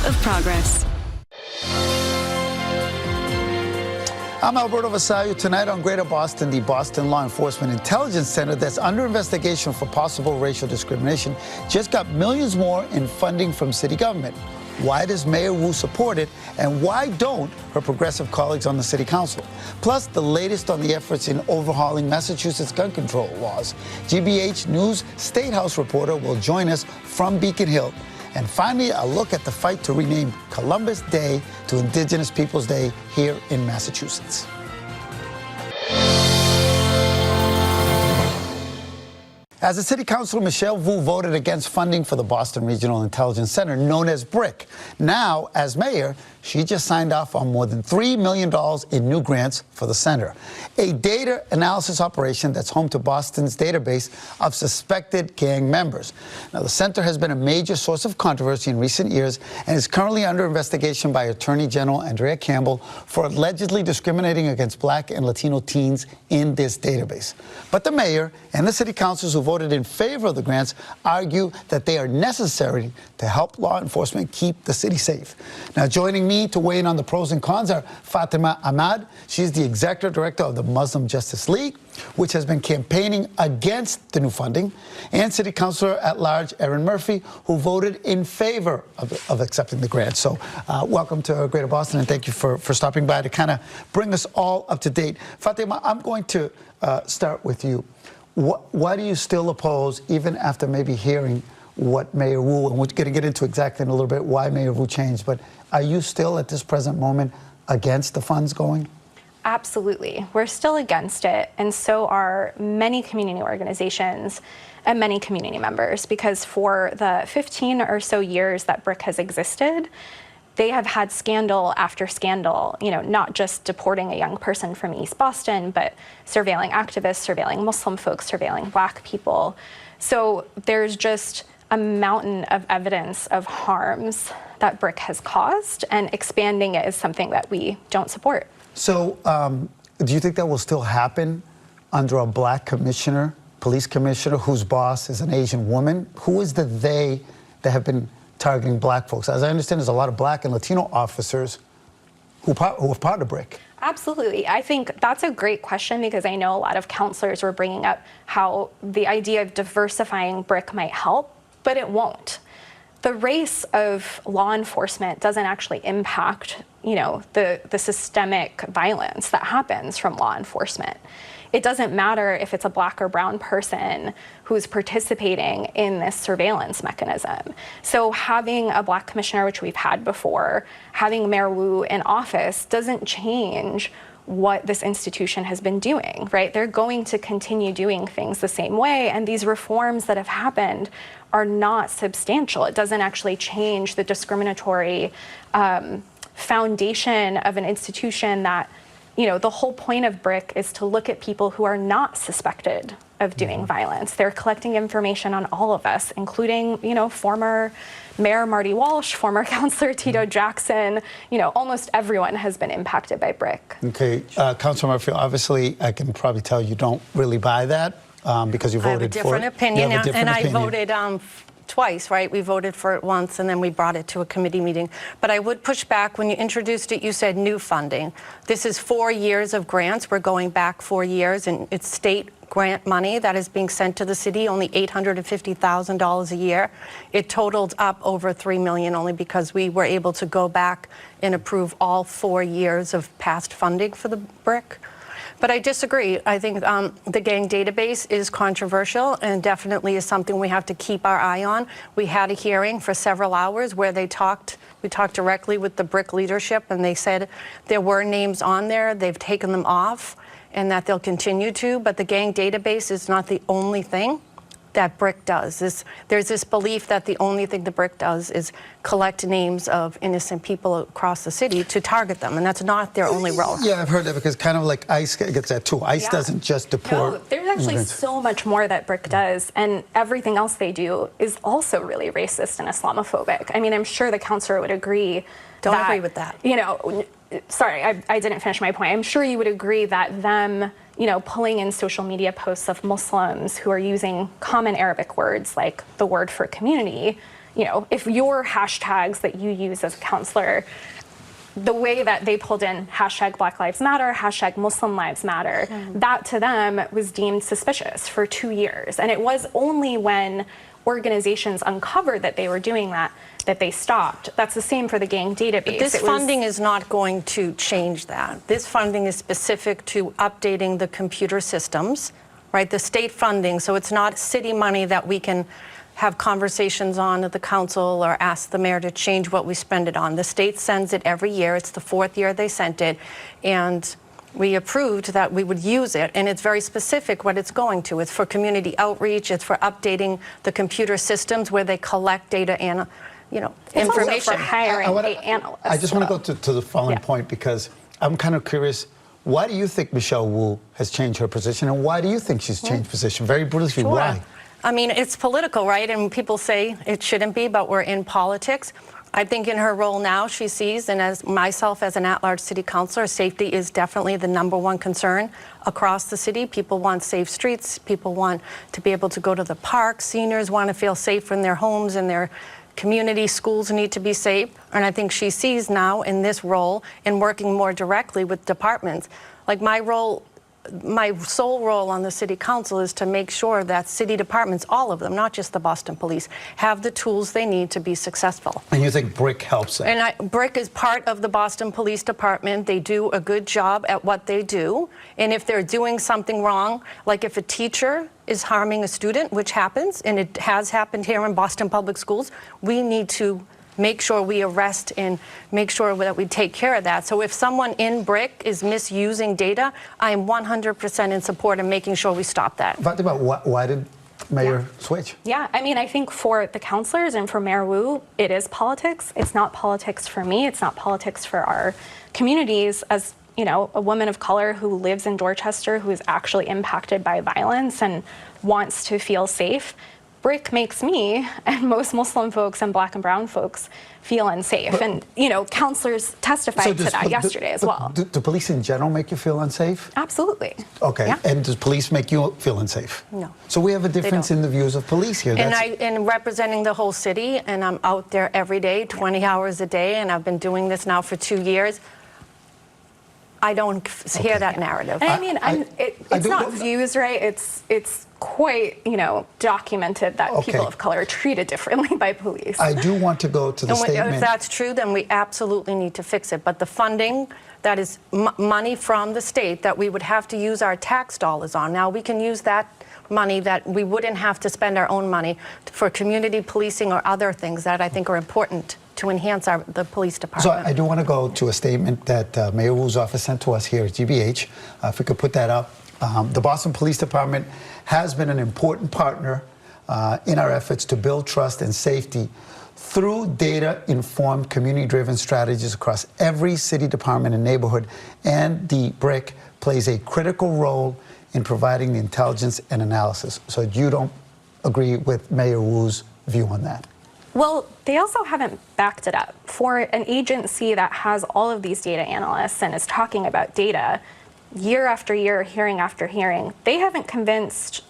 of progress. I'm Alberto Vasallo. Tonight on Greater Boston, the Boston Law Enforcement Intelligence Center that's under investigation for possible racial discrimination just got millions more in funding from city government. Why does Mayor Wu support it, and why don't her progressive colleagues on the city council? Plus, the latest on the efforts in overhauling Massachusetts gun control laws. GBH News State House reporter will join us from Beacon Hill. And finally, a look at the fight to rename Columbus Day to Indigenous Peoples Day here in Massachusetts. As a city councilor, Michelle Wu voted against funding for the Boston Regional Intelligence Center, known as BRIC. Now, as mayor, she just signed off on more than $3 million in new grants for the center, a data analysis operation that's home to Boston's database of suspected gang members. Now, the center has been a major source of controversy in recent years and is currently under investigation by Attorney General Andrea Campbell for allegedly discriminating against Black and Latino teens in this database. But the mayor and the city councils who voted in favor of the grants argue that they are necessary to help law enforcement keep the city safe. Now, joining me to weigh in on the pros and cons are Fatima Ahmad. She's the executive director of the Muslim Justice League, which has been campaigning against the new funding, and city councilor at large Erin Murphy, who voted in favor of accepting the grant. So welcome to Greater Boston, and thank you for stopping by to kind of bring us all up to date. Fatima, I'm going to start with you. Why do you still oppose, even after maybe hearing what Mayor Wu, and we're going to get into exactly in a little bit why Mayor Wu changed, but are you still at this present moment against the funds going? Absolutely. We're still against it, and so are many community organizations and many community members, because for the 15 or so years that BRIC has existed, they have had scandal after scandal, not just deporting a young person from East Boston, but surveilling activists, surveilling Muslim folks, surveilling Black people. So there's just a mountain of evidence of harms that BRIC has caused, and expanding it is something that we don't support. So do you think that will still happen under a Black commissioner, police commissioner, whose boss is an Asian woman? Who is the they that have been targeting Black folks? As I understand, there's a lot of Black and Latino officers who are part of BRIC. Absolutely. I think that's a great question, because I know a lot of counselors were bringing up how the idea of diversifying BRIC might help, but it won't. The race of law enforcement doesn't actually impact, the systemic violence that happens from law enforcement. It doesn't matter if it's a Black or brown person who's participating in this surveillance mechanism. So having a Black commissioner, which we've had before, having Mayor Wu in office doesn't change what this institution has been doing, right? They're going to continue doing things the same way, and these reforms that have happened are not substantial. It doesn't actually change the discriminatory foundation of an institution that, the whole point of BRIC is to look at people who are not suspected of doing violence. They're collecting information on all of us, including, former Mayor Marty Walsh, former Councilor Tito Jackson. Almost everyone has been impacted by BRIC. Okay, Councilor Murphy, obviously, I can probably tell you don't really buy that because you voted for it. I have a different opinion, and I voted twice, right? We voted for it once, and then we brought it to a committee meeting. But I would push back. When you introduced it, you said new funding. This is 4 years of grants. We're going back 4 years, and it's state grant money that is being sent to the city, only $850,000 a year. It totaled up over $3 million only because we were able to go back and approve all 4 years of past funding for the BRIC. But I disagree. I think the gang database is controversial and definitely is something we have to keep our eye on. We had a hearing for several hours where we talked directly with the BRIC leadership, and they said there were names on there, they've taken them off, and that they'll continue to, but the gang database is not the only thing that BRIC does. There's this belief that the only thing the BRIC does is collect names of innocent people across the city to target them, and that's not their only role. Yeah, I've heard that, because kind of like ICE gets that too. ICE doesn't just deport. No, there's actually so much more that BRIC does, and everything else they do is also really racist and Islamophobic. I mean, I'm sure the counselor would agree. Don't agree with that. Sorry, I didn't finish my point. I'm sure you would agree that them, pulling in social media posts of Muslims who are using common Arabic words like the word for community, if your hashtags that you use as a counselor, the way that they pulled in hashtag Black Lives Matter, hashtag Muslim Lives Matter, that to them was deemed suspicious for 2 years. And it was only when organizations uncovered that they were doing that they stopped. That's the same for the gang database. But this funding is not going to change that. This funding is specific to updating the computer systems, right? The state funding, so it's not city money that we can have conversations on at the council or ask the mayor to change what we spend it on. The state sends it every year. It's the 4th year they sent it, and we approved that we would use it, and it's very specific what it's going to. It's for community outreach. It's for updating the computer systems where they collect data and, it's information. also for hiring analysts. I just want to go to the following point, because I'm kind of curious. Why do you think Michelle Wu has changed her position, and why do you think she's changed position? Very briefly, Sure. why? I mean, it's political, right? And people say it shouldn't be, but we're in politics. I think in her role now, she sees, and as myself as an at-large city councilor, safety is definitely the #1 concern across the city. People want safe streets. People want to be able to go to the park. Seniors want to feel safe in their homes and their community. Schools need to be safe. And I think she sees now in this role in working more directly with departments. Like my sole role on the city council is to make sure that city departments, all of them, not just the Boston Police, have the tools they need to be successful. And you think BRIC helps that? And BRIC is part of the Boston Police Department. They do a good job at what they do. And if they're doing something wrong, like if a teacher is harming a student, which happens, and it has happened here in Boston Public Schools, we need to make sure we arrest and make sure that we take care of that. So if someone in BRIC is misusing data, I am 100% in support of making sure we stop that. Fatima, why did Mayor switch? Yeah, I mean, I think for the councilors and for Mayor Wu, it is politics. It's not politics for me. It's not politics for our communities. As a woman of color who lives in Dorchester, who is actually impacted by violence and wants to feel safe, BRIC makes me and most Muslim folks and Black and brown folks feel unsafe. And, counselors testified to that yesterday as well. Do police in general make you feel unsafe? Absolutely. Okay. Yeah. And does police make you feel unsafe? No. So we have a difference in the views of police here. And representing the whole city, and I'm out there every day, 20 hours a day, and I've been doing this now for 2 years. I don't hear that narrative. And I mean, it's not views, right? It's quite, documented that people of color are treated differently by police. I do want to go to the statement. If that's true, then we absolutely need to fix it. But the funding, that is money from the state that we would have to use our tax dollars on. Now, we can use that money that we wouldn't have to spend our own money for community policing or other things that I think are important to enhance the police department. So I do want to go to a statement that Mayor Wu's office sent to us here at GBH. If we could put that up. The Boston Police Department has been an important partner in our efforts to build trust and safety through data-informed, community-driven strategies across every city department and neighborhood. And the BRIC plays a critical role in providing the intelligence and analysis. So you don't agree with Mayor Wu's view on that? Well, they also haven't backed it up. For an agency that has all of these data analysts and is talking about data year after year, hearing after hearing, they haven't convinced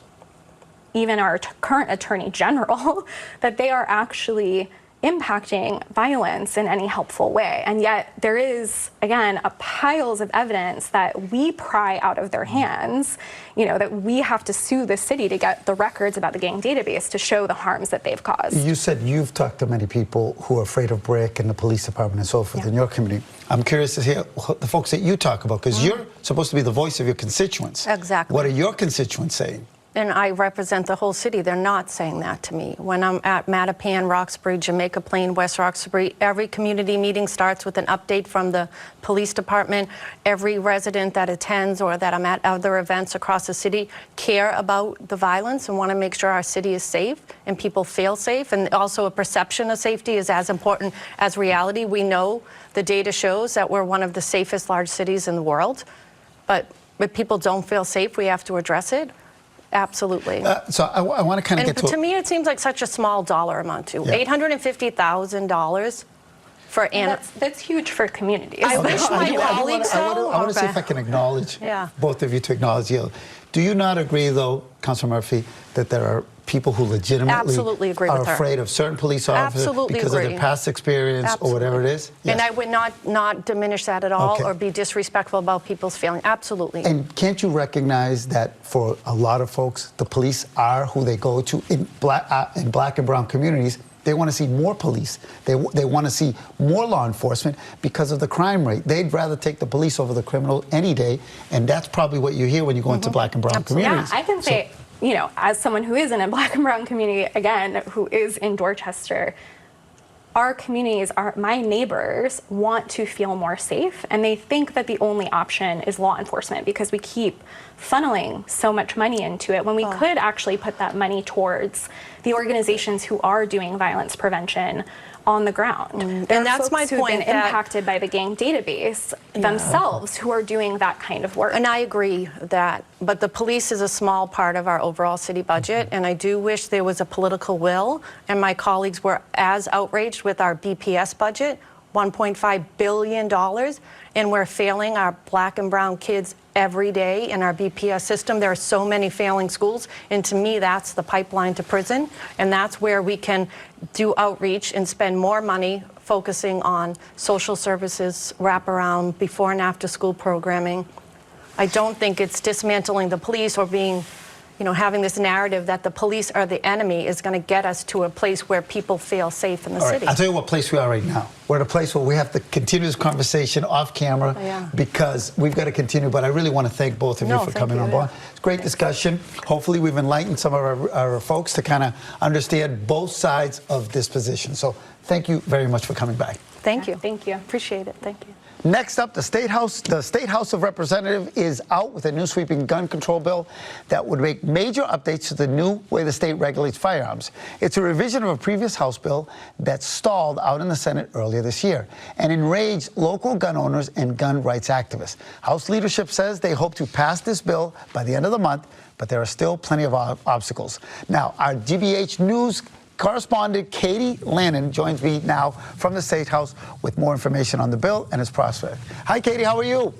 even our current Attorney General that they are actually impacting violence in any helpful way. And yet there is, again, piles of evidence that we pry out of their hands, that we have to sue the city to get the records about the gang database to show the harms that they've caused. You said you've talked to many people who are afraid of BRIC and the police department and so forth in your community. I'm curious to hear the folks that you talk about, because you're supposed to be the voice of your constituents. Exactly. What are your constituents saying? And I represent the whole city. They're not saying that to me. When I'm at Mattapan, Roxbury, Jamaica Plain, West Roxbury, every community meeting starts with an update from the police department. Every resident that attends or that I'm at other events across the city care about the violence and want to make sure our city is safe and people feel safe. And also a perception of safety is as important as reality. We know the data shows that we're one of the safest large cities in the world. But if people don't feel safe, we have to address it. Absolutely. So I want to kind of get to me, it seems like such a small dollar amount, too. $850,000. That's huge for communities. I wish my I colleagues want to see if I can acknowledge both of you to acknowledge you. Do you not agree, though, Councilor Murphy, that there are people who legitimately Absolutely agree are with her. afraid of certain police officers Absolutely because agree. of their past experience or whatever it is? And I would not diminish that at all or be disrespectful about people's feelings. Absolutely. And can't you recognize that for a lot of folks, the police are who they go to in black and brown communities? They want to see more police. They want to see more law enforcement because of the crime rate. They'd rather take the police over the criminal any day, and that's probably what you hear when you go into black and brown communities. Yeah, I can say, you know, as someone who is in a black and brown community, again, who is in Dorchester, our communities, my neighbors want to feel more safe, and they think that the only option is law enforcement because we keep funneling so much money into it when we could actually put that money towards the organizations who are doing violence prevention on the ground. And that's my who've point. Been impacted by the gang database themselves who are doing that kind of work. And I agree that, but the police is a small part of our overall city budget, and I do wish there was a political will, and my colleagues were as outraged with our BPS budget, $1.5 billion, and we're failing our black and brown kids every day in our BPS system. There are so many failing schools, and to me, that's the pipeline to prison, and that's where we can do outreach and spend more money focusing on social services, wraparound, before and after school programming. I don't think it's dismantling the police or being, you know, having this narrative that the police are the enemy is going to get us to a place where people feel safe in the city. I'll tell you what place we are right now. We're at a place where we have to continue this conversation off camera because we've got to continue, but I really want to thank both of you for coming on board. It's a great discussion. Hopefully we've enlightened some of our folks to kind of understand both sides of this position. So thank you very much for coming by. Thank you. Thank you. Appreciate it. Thank you. Next up, the State House of Representatives is out with a new sweeping gun control bill that would make major updates to the new way the state regulates firearms. It's a revision of a previous House bill that stalled out in the Senate earlier this year and enraged local gun owners and gun rights activists. House leadership says they hope to pass this bill by the end of the month, but there are still plenty of obstacles. Now, our GBH News correspondent Katie Lannon joins me now from the State House with more information on the bill and its prospect. Hi, Katie. How are you?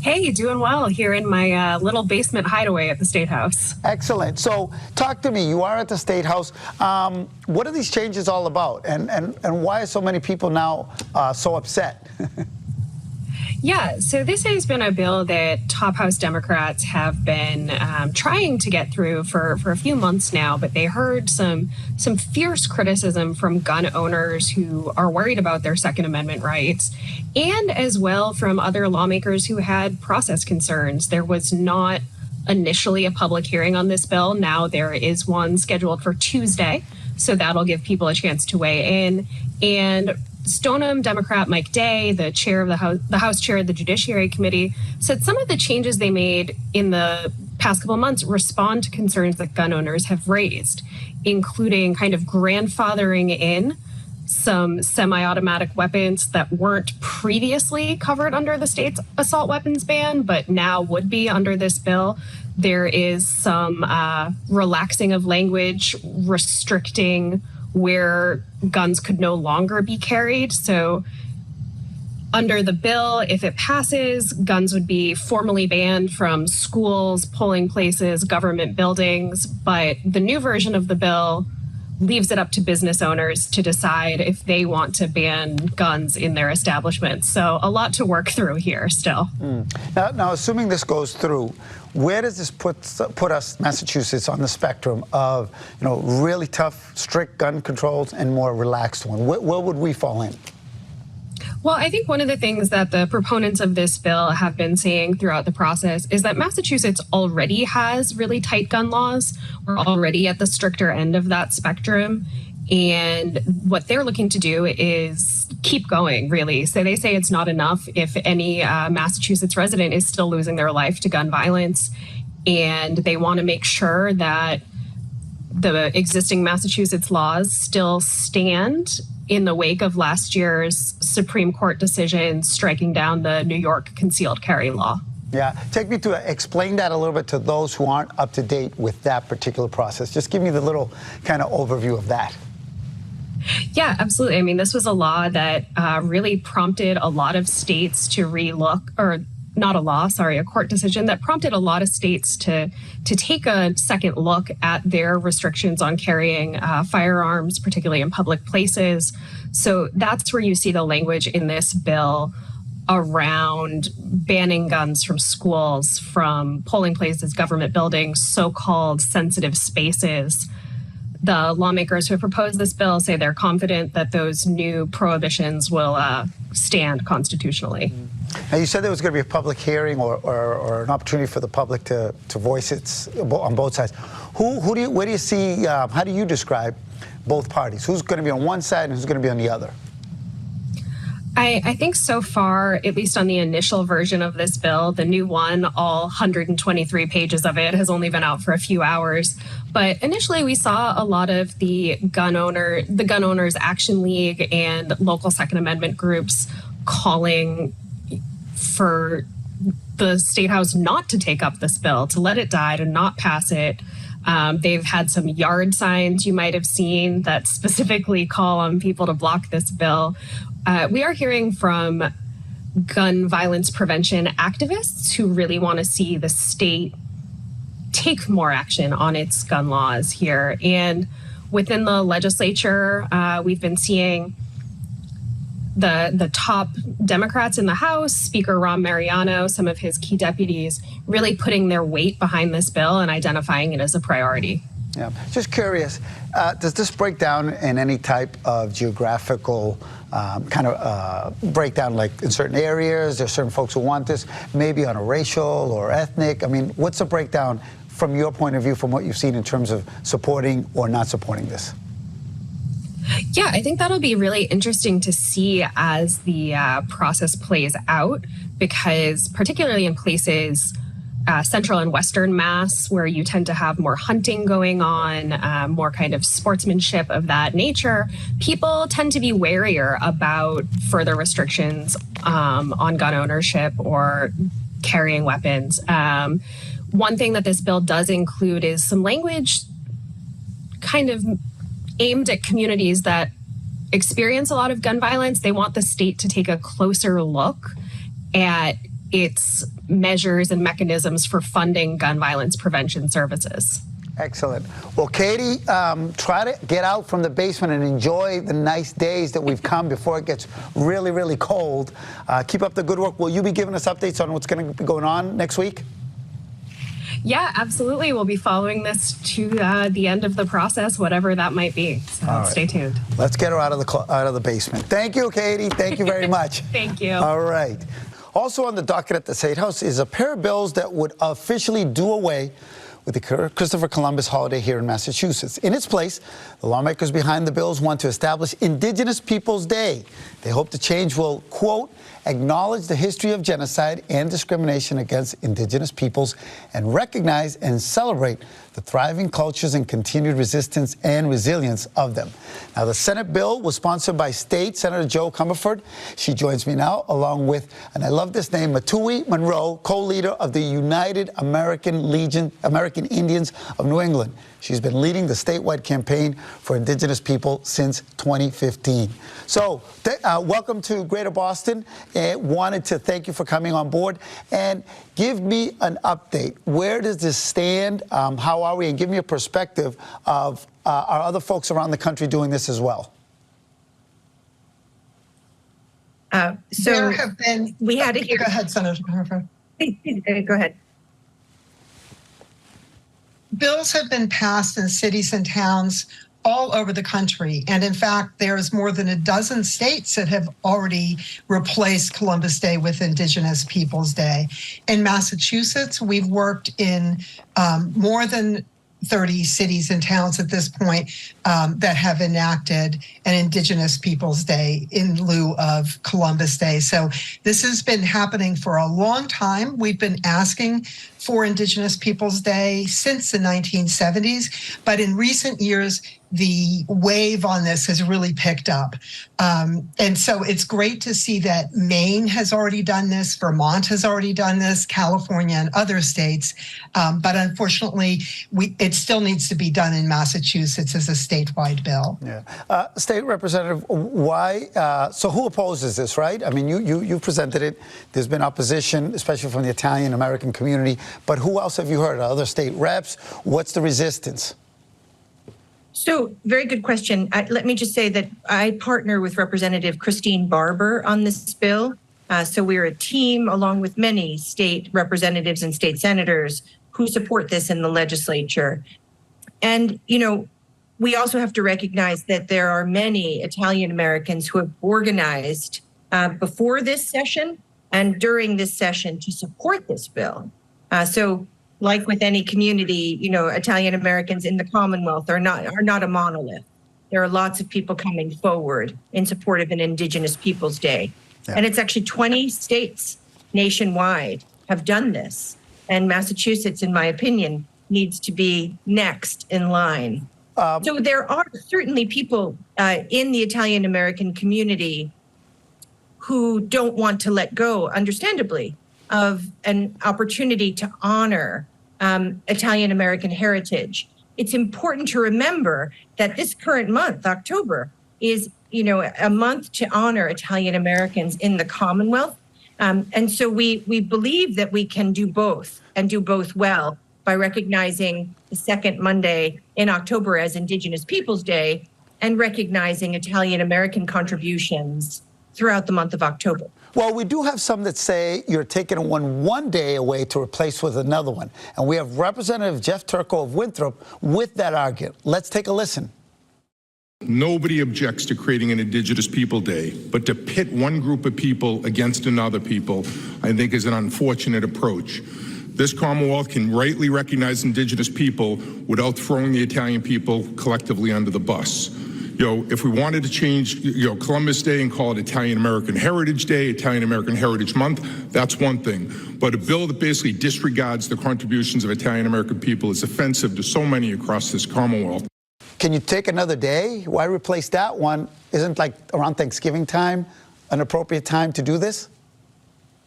Hey, doing well here in my little basement hideaway at the State House. Excellent. So talk to me. You are at the State House. What are these changes all about? And why are so many people now so upset? Yeah, so this has been a bill that top House Democrats have been trying to get through for a few months now, but they heard some fierce criticism from gun owners who are worried about their Second Amendment rights, and as well from other lawmakers who had process concerns. There was not initially a public hearing on this bill. Now there is one scheduled for Tuesday, so that'll give people a chance to weigh in. And Stoneham Democrat Mike Day, the chair of the House chair of the Judiciary Committee, said some of the changes they made in the past couple of months respond to concerns that gun owners have raised, including kind of grandfathering in some semi-automatic weapons that weren't previously covered under the state's assault weapons ban, but now would be under this bill. There is some relaxing of language restricting where guns could no longer be carried. So under the bill, if it passes, guns would be formally banned from schools, polling places, government buildings. But the new version of the bill leaves it up to business owners to decide if they want to ban guns in their establishments. So a lot to work through here still. Now, assuming this goes through, where does this put us, Massachusetts, on the spectrum of, you know, really tough, strict gun controls and more relaxed one? Where would we fall in? Well, I think one of the things that the proponents of this bill have been saying throughout the process is that Massachusetts already has really tight gun laws. We're already at the stricter end of that spectrum. And what they're looking to do is keep going, really. So they say it's not enough if any Massachusetts resident is still losing their life to gun violence. And they want to make sure that the existing Massachusetts laws still stand in the wake of last year's Supreme Court decision striking down the New York concealed carry law. Yeah, take me to explain that a little bit to those who aren't up to date with that particular process. Just give me the little kind of overview of that. Yeah, absolutely. I mean, this was a law that really prompted a lot of states to relook, or not a law, sorry, a court decision that prompted a lot of states to take a second look at their restrictions on carrying firearms, particularly in public places. So that's where you see the language in this bill around banning guns from schools, from polling places, government buildings, so-called sensitive spaces. The lawmakers who have proposed this bill say they're confident that those new prohibitions will stand constitutionally. Now, you said there was going to be a public hearing or an opportunity for the public to voice its on both sides. Where do you see, how do you describe both parties? Who's going to be on one side and who's going to be on the other? I think so far, at least on the initial version of this bill, the new one, all 123 pages of it, has only been out for a few hours. But initially, we saw a lot of the Gun Owners Action League and local Second Amendment groups calling for the State House not to take up this bill, to let it die, to not pass it. They've had some yard signs you might have seen that specifically call on people to block this bill. We are hearing from gun violence prevention activists who really want to see the state take more action on its gun laws here. And within the legislature, we've been seeing the top Democrats in the House, Speaker Rahm Mariano, some of his key deputies, really putting their weight behind this bill and identifying it as a priority. Yeah, just curious, does this break down in any type of geographical breakdown, like in certain areas? There's certain folks who want this, maybe on a racial or ethnic. I mean, what's the breakdown from your point of view, from what you've seen in terms of supporting or not supporting this? Yeah, I think that'll be really interesting to see as the process plays out, because particularly in places central and western Mass, where you tend to have more hunting going on, more kind of sportsmanship of that nature, people tend to be warier about further restrictions on gun ownership or carrying weapons. One thing that this bill does include is some language kind of aimed at communities that experience a lot of gun violence. They want the state to take a closer look at its measures and mechanisms for funding gun violence prevention services. Excellent. Well, Katie, try to get out from the basement and enjoy the nice days that we've come before it gets really, really cold. Keep up the good work. Will you be giving us updates on what's going to be going on next week? Yeah, absolutely. We'll be following this to the end of the process, whatever that might be. So right. Stay tuned. Let's get her out of the basement. Thank you, Katie. Thank you very much. Thank you. All right. Also on the docket at the State House is a pair of bills that would officially do away with the Christopher Columbus holiday here in Massachusetts. In its place, the lawmakers behind the bills want to establish Indigenous Peoples Day. They hope the change will, quote, acknowledge the history of genocide and discrimination against Indigenous peoples and recognize and celebrate the thriving cultures and continued resistance and resilience of them. Now, the Senate bill was sponsored by State Senator Jo Comerford. She joins me now, along with, and I love this name, Matui Monroe, co-leader of the United American Indians of New England. She's been leading the statewide campaign for Indigenous people since 2015. So, welcome to Greater Boston. Wanted to thank you for coming on board and give me an update. Where does this stand? How are we? And give me a perspective of are other folks around the country doing this as well? There have been. We had a hearing. Go ahead, Senator Comerford. Go ahead. Bills have been passed in cities and towns all over the country. And in fact, there's more than a dozen states that have already replaced Columbus Day with Indigenous Peoples Day. In Massachusetts, we've worked in more than 30 cities and towns at this point that have enacted an Indigenous Peoples Day in lieu of Columbus Day. So this has been happening for a long time. We've been asking for Indigenous Peoples Day since the 1970s, but in recent years, the wave on this has really picked up. And so it's great to see that Maine has already done this, Vermont has already done this, California and other states. But unfortunately, it still needs to be done in Massachusetts as a statewide bill. Yeah. State Representative, why? So who opposes this, right? I mean, you presented it. There's been opposition, especially from the Italian-American community. But who else have you heard? Other state reps? What's the resistance? So, very good question. Let me just say that I partner with Representative Christine Barber on this bill. So we're a team along with many state representatives and state senators who support this in the legislature. And, you know, we also have to recognize that there are many Italian Americans who have organized before this session and during this session to support this bill. So like with any community, you know, Italian Americans in the Commonwealth are not a monolith. There are lots of people coming forward in support of an Indigenous Peoples Day. Yeah. And it's actually 20 states nationwide have done this. And Massachusetts, in my opinion, needs to be next in line. So there are certainly people in the Italian American community who don't want to let go, understandably, of an opportunity to honor Italian American heritage. It's important to remember that this current month, October, is, you know, a month to honor Italian Americans in the Commonwealth. And so we believe that we can do both and do both well by recognizing the second Monday in October as Indigenous Peoples Day and recognizing Italian American contributions throughout the month of October. Well, we do have some that say you're taking one day away to replace with another one. And we have Representative Jeff Turco of Winthrop with that argument. Let's take a listen. Nobody objects to creating an Indigenous People Day, but to pit one group of people against another people, I think is an unfortunate approach. This Commonwealth can rightly recognize Indigenous people without throwing the Italian people collectively under the bus. You know, if we wanted to change, you know, Columbus Day and call it Italian American Heritage Day, Italian American Heritage Month, that's one thing. But a bill that basically disregards the contributions of Italian American people is offensive to so many across this Commonwealth. Can you take another day? Why replace that one? Isn't like around Thanksgiving time an appropriate time to do this?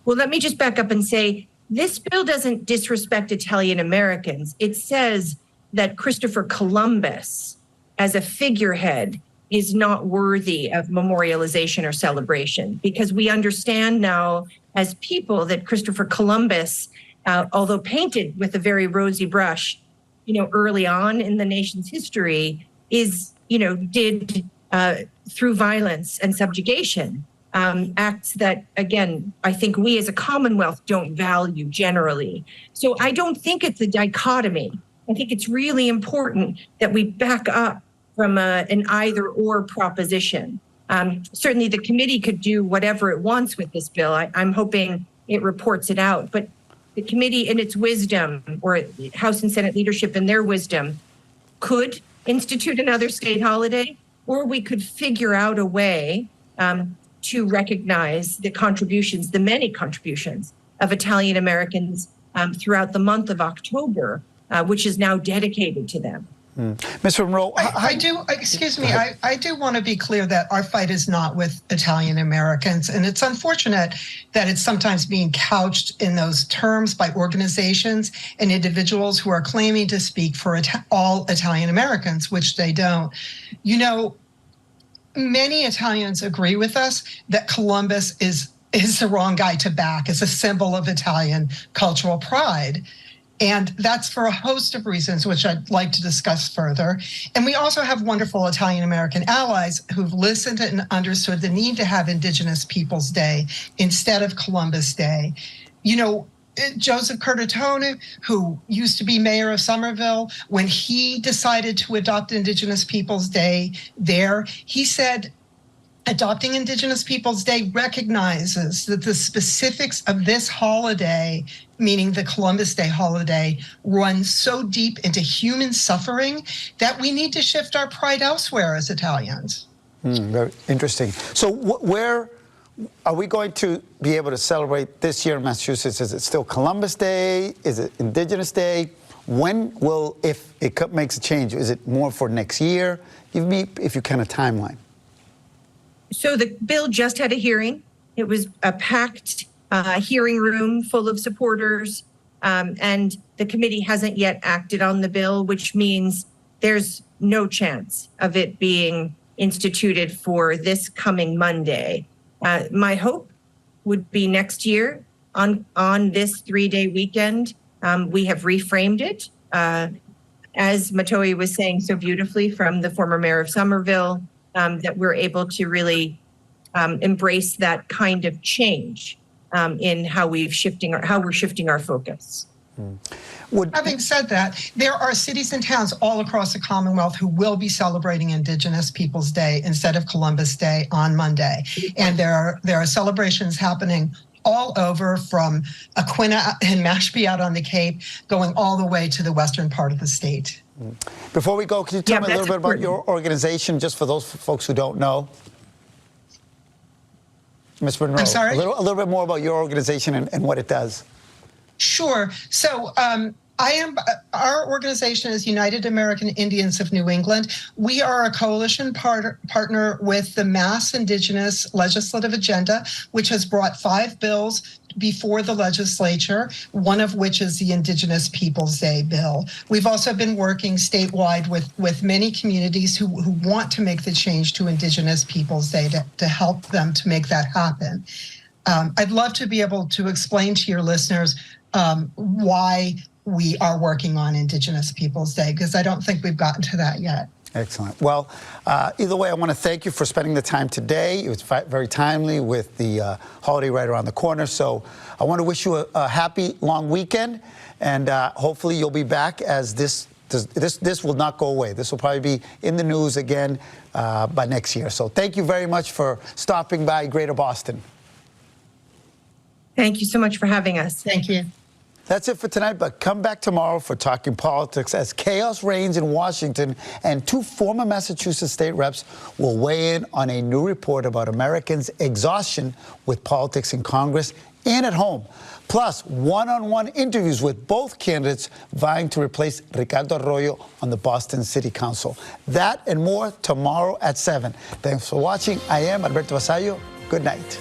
Well, let me just back up and say, this bill doesn't disrespect Italian Americans. It says that Christopher Columbus, as a figurehead, is not worthy of memorialization or celebration, because we understand now as people that Christopher Columbus, although painted with a very rosy brush, you know, early on in the nation's history, is, you know, did through violence and subjugation, acts that, again, I think we as a Commonwealth don't value generally. So I don't think it's a dichotomy. I think it's really important that we back up from an either-or proposition. Certainly the committee could do whatever it wants with this bill. I'm hoping it reports it out. But the committee in its wisdom, or House and Senate leadership in their wisdom, could institute another state holiday, or we could figure out a way to recognize the contributions, the many contributions of Italian Americans throughout the month of October, which is now dedicated to them. Ms. Monroe, I do want to be clear that our fight is not with Italian Americans, and it's unfortunate that it's sometimes being couched in those terms by organizations and individuals who are claiming to speak for all Italian Americans, which they don't. You know, many Italians agree with us that Columbus is the wrong guy to back as a symbol of Italian cultural pride. And that's for a host of reasons, which I'd like to discuss further. And we also have wonderful Italian American allies who've listened and understood the need to have Indigenous Peoples Day instead of Columbus Day. You know, Joseph Curtatone, who used to be mayor of Somerville, when he decided to adopt Indigenous Peoples Day there, he said, adopting Indigenous Peoples Day recognizes that the specifics of this holiday, meaning the Columbus Day holiday, run so deep into human suffering that we need to shift our pride elsewhere as Italians. Very interesting. So where Are we going to be able to celebrate this year in Massachusetts? Is it still Columbus Day? Is it Indigenous Day? When will, if it makes a change, is it more for next year? Give me, if you can, a timeline. So the bill just had a hearing. It was a packed hearing room full of supporters, and the committee hasn't yet acted on the bill, which means there's no chance of it being instituted for this coming Monday. My hope would be next year on this 3-day weekend. We have reframed it, as Matoi was saying so beautifully from the former mayor of Somerville, that we're able to really embrace that kind of change in how we're shifting our focus. Having said that, there are cities and towns all across the Commonwealth who will be celebrating Indigenous Peoples Day instead of Columbus Day on Monday. And there are celebrations happening all over, from Aquina and Mashpee out on the Cape, going all the way to the western part of the state. Before we go, can you tell me a little bit about your organization, just for those folks who don't know? Ms. Monroe, I'm sorry? a little bit more about your organization and what it does. Sure. So our organization is United American Indians of New England. We are a coalition partner with the Mass Indigenous Legislative Agenda, which has brought 5 bills before the legislature, one of which is the Indigenous Peoples Day bill. We've also been working statewide with many communities who want to make the change to Indigenous Peoples Day to help them to make that happen. I'd love to be able to explain to your listeners why we are working on Indigenous Peoples Day, because I don't think we've gotten to that yet. Excellent. Well, either way, I want to thank you for spending the time today. It was very timely with the holiday right around the corner. So I want to wish you a happy long weekend, and hopefully you'll be back, as this will not go away. This will probably be in the news again by next year. So thank you very much for stopping by Greater Boston. Thank you so much for having us. Thank you. That's it for tonight, but come back tomorrow for Talking Politics as chaos reigns in Washington and 2 former Massachusetts state reps will weigh in on a new report about Americans' exhaustion with politics in Congress and at home. Plus, one-on-one interviews with both candidates vying to replace Ricardo Arroyo on the Boston City Council. That and more tomorrow at 7. Thanks for watching. I am Alberto Vasallo. Good night.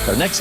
Our next